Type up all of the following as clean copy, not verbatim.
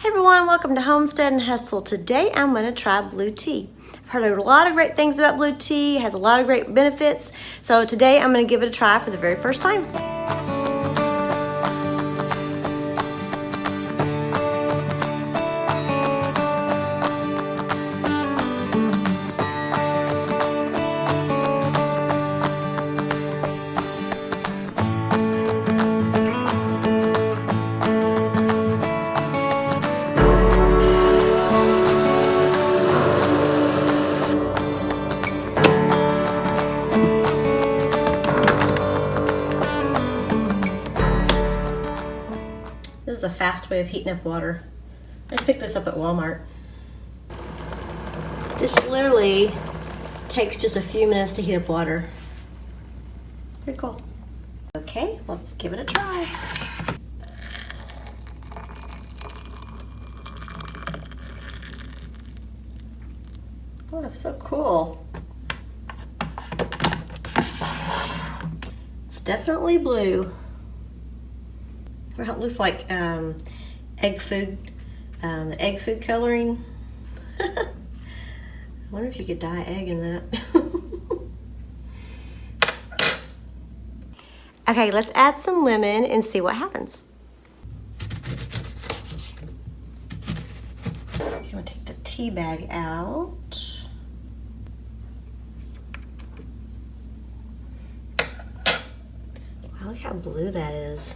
Hey everyone, welcome to Homestead and Hustle. Today I'm going to try blue tea. I've heard a lot of great things about blue tea. It has a lot of great benefits. So today I'm going to give it a try for the very first time. This is a fast way of heating up water. I just picked this up at Walmart. This literally takes just a few minutes to heat up water. Pretty cool. Okay, let's give it a try. Oh, that's so cool. It's definitely blue. Well, it looks like egg food, the egg food coloring. I wonder if you could dye egg in that. Okay, let's add some lemon and see what happens. Okay, I'm gonna take the tea bag out. Wow, look how blue that is.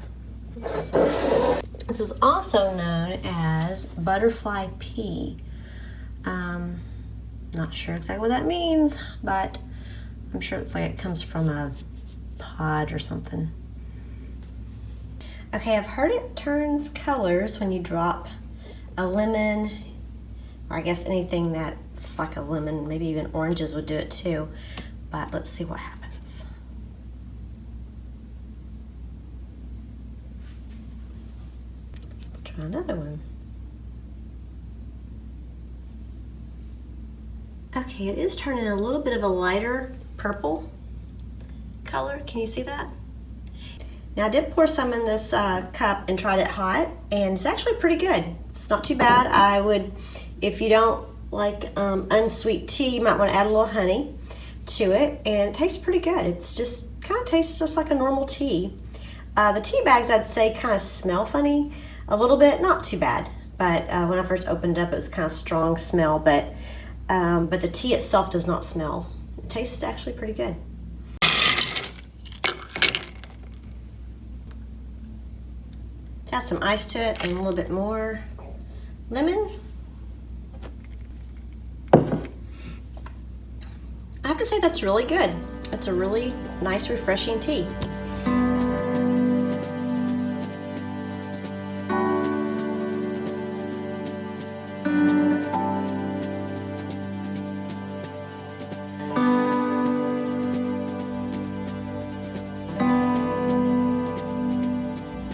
So, this is also known as Butterfly Pea. Not sure exactly what that means, but I'm sure it's like it comes from a pod or something. Okay, I've heard it turns colors when you drop a lemon, or I guess anything that's like a lemon, maybe even oranges would do it too, but let's see what happens. Let's try another one. Okay, it is turning a little bit of a lighter purple color. Can you see that? Now I did pour some in this cup and tried it hot, and it's actually pretty good. It's not too bad. I would, if you don't like unsweet tea, you might want to add a little honey to it, and it tastes pretty good. It's just kind of tastes just like a normal tea. The tea bags, I'd say, kind of smell funny a little bit. Not too bad, but when I first opened it up, it was kind of strong smell, but the tea itself does not smell. It tastes actually pretty good. Add some ice to it and a little bit more lemon. I have to say that's really good. It's a really nice, refreshing tea.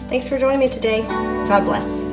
Thanks for joining me today. God bless.